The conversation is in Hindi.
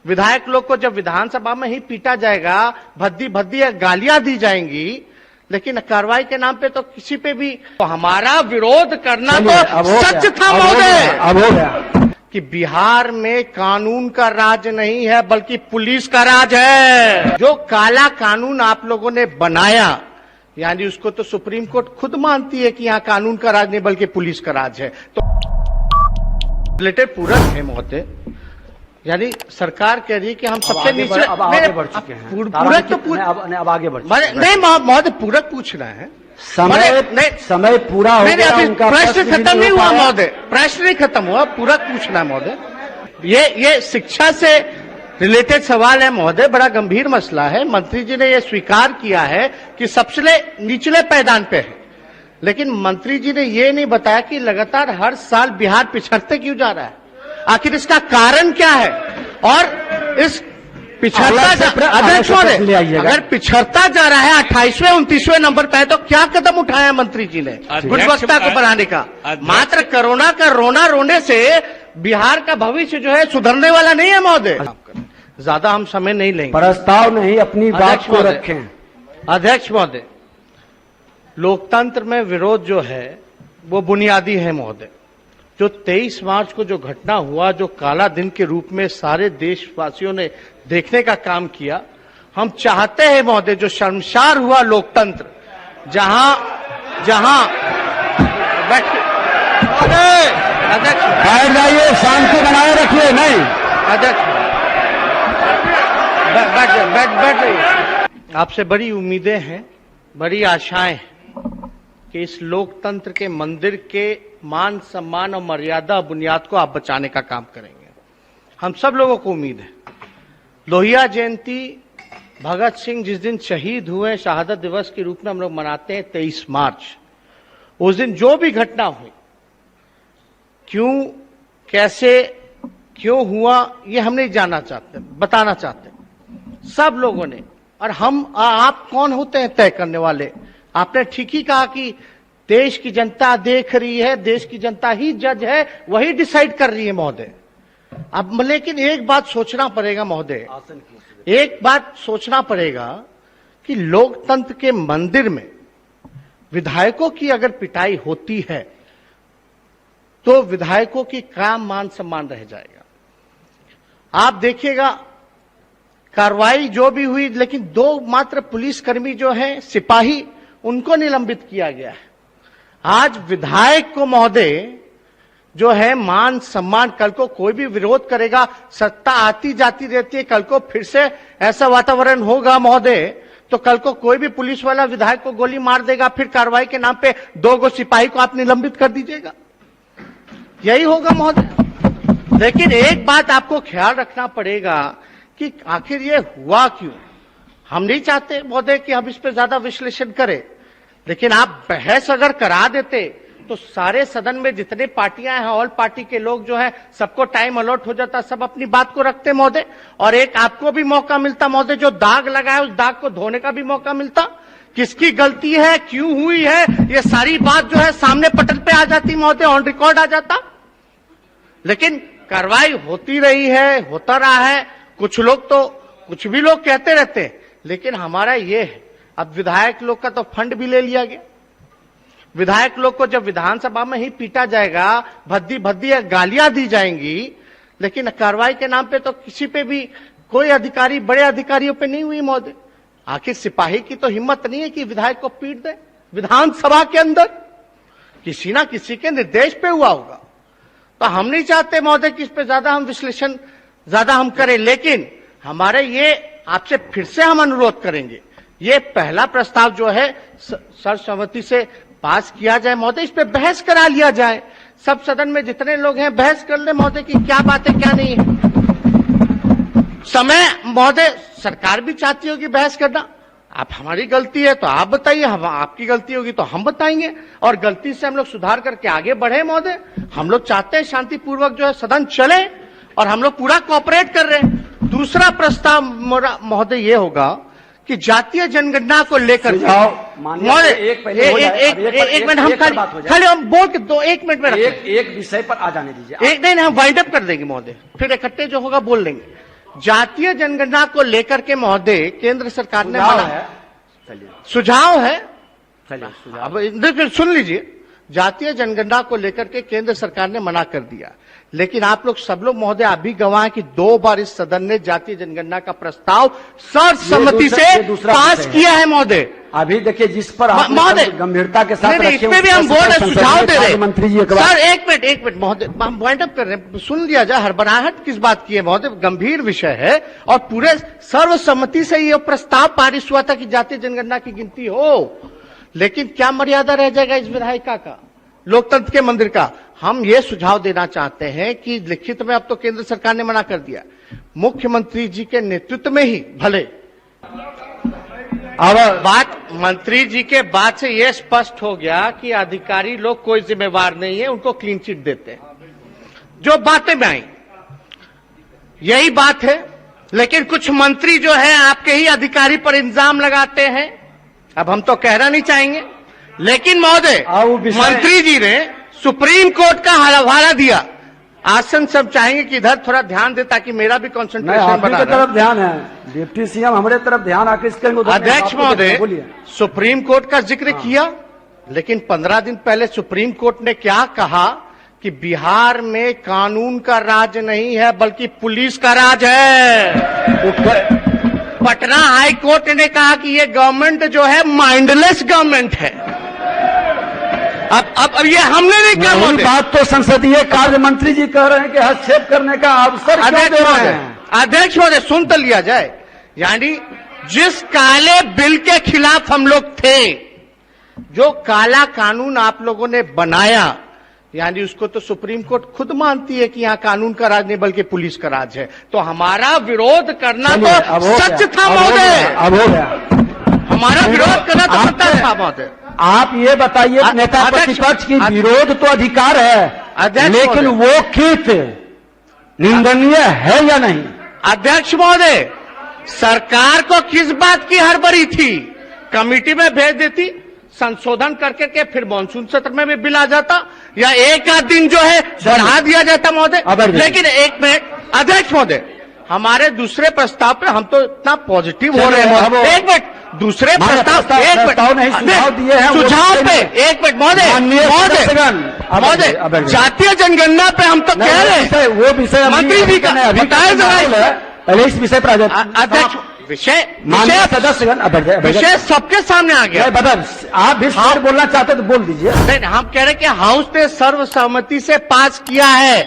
विधायक लोग को जब विधानसभा में ही पीटा जाएगा, भद्दी भद्दी गालियां दी जाएंगी, लेकिन कार्रवाई के नाम पे तो किसी पे भी तो हमारा विरोध करना तो सच था महोदय। अब हो गया कि बिहार में कानून का राज नहीं है बल्कि पुलिस का राज है। जो काला कानून आप लोगों ने बनाया, यानी उसको तो सुप्रीम कोर्ट खुद मानती है कि यहाँ कानून का राज नहीं बल्कि पुलिस का राज है। तो रिलेटेड पूरक है महोदय, यानी सरकार कह रही है कि हम सबसे नीचे अब आगे बढ़ चुके हैं। पूरक तो अब आगे बढ़ नहीं महोदय, पूरक पूछ रहे हैं। समय पूरा हो गया, उनका प्रश्न खत्म नहीं हुआ महोदय, प्रश्न नहीं खत्म हुआ, पूरक पूछना है महोदय। ये शिक्षा से रिलेटेड सवाल है महोदय, बड़ा गंभीर मसला है। मंत्री जी ने यह स्वीकार किया है कि सबसे निचले पायदान पे है, लेकिन मंत्री जी ने यह नहीं बताया कि लगातार हर साल बिहार पिछड़ते क्यों जा रहा है, आखिर इसका कारण क्या है। और इस अध्यक्ष महोदय, अगर पिछड़ता जा रहा है 28वें 29वें नंबर पे है तो क्या कदम उठाया मंत्री जी ने गुणवत्ता को बढ़ाने का। मात्र कोरोना का रोना रोने से बिहार का भविष्य जो है सुधरने वाला नहीं है महोदय। ज्यादा हम समय नहीं लेंगे, प्रस्ताव नहीं, अपनी बात को रखें। अध्यक्ष महोदय, लोकतंत्र में विरोध जो है वो बुनियादी है महोदय। जो 23 मार्च को जो घटना हुआ, जो काला दिन के रूप में सारे देशवासियों ने देखने का काम किया, हम चाहते हैं महोदय जो शर्मसार हुआ लोकतंत्र, जहां अध्यक्ष बैठ जाइए, शांति बनाए रखिए। नहीं अध्यक्ष बैठ जाइए। आपसे बड़ी उम्मीदें हैं, बड़ी आशाएं हैं कि इस लोकतंत्र के मंदिर के मान सम्मान और मर्यादा बुनियाद को आप बचाने का काम करेंगे। हम सब लोगों को उम्मीद है। लोहिया जयंती, भगत सिंह जिस दिन शहीद हुए, शहादत दिवस के रूप में हम लोग मनाते हैं 23 मार्च। उस दिन जो भी घटना हुई, क्यों, कैसे, क्यों हुआ, ये हम नहीं जानना चाहते, बताना चाहते सब लोगों ने। और हम आप कौन होते हैं तय करने वाले। आपने ठीक ही कहा कि देश की जनता देख रही है, देश की जनता ही जज है, वही डिसाइड कर रही है महोदय। अब लेकिन एक बात सोचना पड़ेगा महोदय, एक बात सोचना पड़ेगा कि लोकतंत्र के मंदिर में विधायकों की अगर पिटाई होती है तो विधायकों की क्या मान सम्मान रह जाएगा। आप देखिएगा कार्रवाई जो भी हुई, लेकिन 2 मात्र पुलिसकर्मी जो हैं, सिपाही, उनको निलंबित किया गया है। आज विधायक को महोदय जो है मान सम्मान, कल को कोई भी विरोध करेगा, सत्ता आती जाती रहती है, कल को फिर से ऐसा वातावरण होगा महोदय तो कल को कोई भी पुलिस वाला विधायक को गोली मार देगा, फिर कार्रवाई के नाम पे 2 सिपाही को आप निलंबित कर दीजिएगा, यही होगा महोदय। लेकिन एक बात आपको ख्याल रखना पड़ेगा कि आखिर ये हुआ क्यों। हम नहीं चाहते महोदय कि हम इस पर ज्यादा विश्लेषण करें, लेकिन आप बहस अगर करा देते तो सारे सदन में जितने पार्टियां हैं, ऑल पार्टी के लोग जो है, सबको टाइम अलॉट हो जाता, सब अपनी बात को रखते महोदय, और एक आपको भी मौका मिलता महोदय, जो दाग लगा है उस दाग को धोने का भी मौका मिलता। किसकी गलती है, क्यों हुई है, ये सारी बात जो है सामने पटल पे आ जाती महोदय, ऑन रिकॉर्ड आ जाता। लेकिन कार्रवाई होती रही है, होता रहा है। कुछ लोग तो कुछ भी लोग कहते रहते हैं, लेकिन हमारा ये है, अब विधायक लोग का तो फंड भी ले लिया गया। विधायक लोग को जब विधानसभा में ही पीटा जाएगा, भद्दी भद्दी गालियां दी जाएंगी, लेकिन कार्रवाई के नाम पे तो किसी पे भी कोई अधिकारी, बड़े अधिकारियों पे नहीं हुई महोदय। आखिर सिपाही की तो हिम्मत नहीं है कि विधायक को पीट दे विधानसभा के अंदर, किसी ना किसी के निर्देश पे हुआ होगा। तो हम नहीं चाहते महोदय कि इस पे ज्यादा हम विश्लेषण ज्यादा हम करें, लेकिन हमारे ये आपसे फिर से हम अनुरोध करेंगे, ये पहला प्रस्ताव जो है सर्वसम्मति से पास किया जाए महोदय, इस पे बहस करा लिया जाए, सब सदन में जितने लोग हैं बहस कर ले महोदय कि क्या बात है क्या नहीं है। समय महोदय सरकार भी चाहती होगी बहस करना, आप हमारी गलती है तो आप बताइए, हम आपकी गलती होगी तो हम बताएंगे, और गलती से हम लोग सुधार करके आगे बढ़े महोदय। हम लोग चाहते हैं शांतिपूर्वक जो है सदन चले, और हम लोग पूरा कोऑपरेट कर रहे हैं। दूसरा प्रस्ताव महोदय ये होगा कि जातीय जनगणना को लेकर एक मिनट हम खाली हम बोल के 1 मिनट में एक विषय पर आ जाने दीजिए। एक नहीं, हम वाइंड अप कर देंगे महोदय, फिर इकट्ठे जो होगा बोल लेंगे। जातीय जनगणना को लेकर के महोदय केंद्र सरकार ने सुझाव मना है। चलिए सुझाव है। चलिए सुझाव। अब देखिए, सुन लीजिए, जातीय जनगणना को लेकर के केंद्र सरकार ने मना कर दिया, लेकिन आप लोग सब लोग महोदय अभी गवाह हैं कि 2 बार इस सदन ने जातीय जनगणना का प्रस्ताव सर्वसम्मति से पास किया है महोदय। अभी देखिए जिस पर आप महोदय गंभीरता के साथ नहीं, रखे इसमें भी हम बोर्ड सुझाव दे रहे हैं मंत्री जी। सर एक मिनट महोदय, हम पॉइंट अप कर रहे हैं, सुन लिया जाए। हड़बड़ाहट किस बात की है महोदय, गंभीर विषय है और पूरे सर्वसम्मति से यह प्रस्ताव पारित हुआ था कि जातीय जनगणना की गिनती हो, लेकिन क्या मर्यादा रह जाएगा इस विधायिका का, लोकतंत्र के मंदिर का। हम ये सुझाव देना चाहते हैं कि लिखित में अब तो केंद्र सरकार ने मना कर दिया, मुख्यमंत्री जी के नेतृत्व में ही भले। अब बात मंत्री जी के बात से यह स्पष्ट हो गया कि अधिकारी लोग कोई जिम्मेवार नहीं है, उनको क्लीन चिट देते हैं। जो बातें में आई यही बात है, लेकिन कुछ मंत्री जो है आपके ही अधिकारी पर इल्जाम लगाते हैं। अब हम तो कहना नहीं चाहेंगे, लेकिन महोदय मंत्री जी ने सुप्रीम कोर्ट का हवाला दिया। आसन सब चाहेंगे कि इधर थोड़ा ध्यान दे ताकि मेरा भी कंसंट्रेशन बना रहे। तरफ ध्यान है, डिप्टी सीएम हमारे तरफ ध्यान आकृष्ट करेंगे। अध्यक्ष महोदय, सुप्रीम कोर्ट का जिक्र किया, लेकिन 15 दिन पहले सुप्रीम कोर्ट ने क्या कहा कि बिहार में कानून का राज नहीं है बल्कि पुलिस का राज है। पटना हाई कोर्ट ने कहा कि ये गवर्नमेंट जो है माइंडलेस गवर्नमेंट है। अब ये हमने नहीं कहा महोदय, बात तो संसदीय कार्य मंत्री जी कह रहे हैं कि हस्तक्षेप करने का अवसर क्यों दे रहे हैं। अध्यक्ष महोदय सुन तो लिया जाए, यानी जिस काले बिल के खिलाफ हम लोग थे, जो काला कानून आप लोगों ने बनाया, यानी उसको तो सुप्रीम कोर्ट खुद मानती है कि यहाँ कानून का राज नहीं बल्कि पुलिस का राज है। तो हमारा विरोध करना तो सच था महोदय, अब हो गया हमारा विरोध करना तो सच था महोदय। आप ये बताइए, नेता प्रतिपक्ष की विरोध तो अधिकार है, लेकिन वो कित निंदनीय है या नहीं? अध्यक्ष महोदय, सरकार को किस बात की हड़बड़ी थी? कमेटी में भेज देती, संशोधन करके के फिर मानसून सत्र में भी बिल आ जाता, या एक आध दिन जो है बढ़ा दिया जाता महोदय। लेकिन एक मिनट अध्यक्ष महोदय, हमारे दूसरे प्रस्ताव पे हम तो इतना पॉजिटिव हो रहे हैं। एक मिनट, दूसरे प्रस्ताव एक मिनट सुझाव दिए हैं, सुझाव पे एक मिनट महोदय, जातीय जनगणना पे हम तो कह रहे हैं, वो विषय मंत्री जी का बताया जरा। पहले इस विषय पर अध्यक्ष विषय सदस्यगण विषय सबके सामने आ गया। आप भी बोलना चाहते तो बोल दीजिए। नहीं, हम कह रहे हैं कि हाउस ने सर्वसम्मति से पास किया है।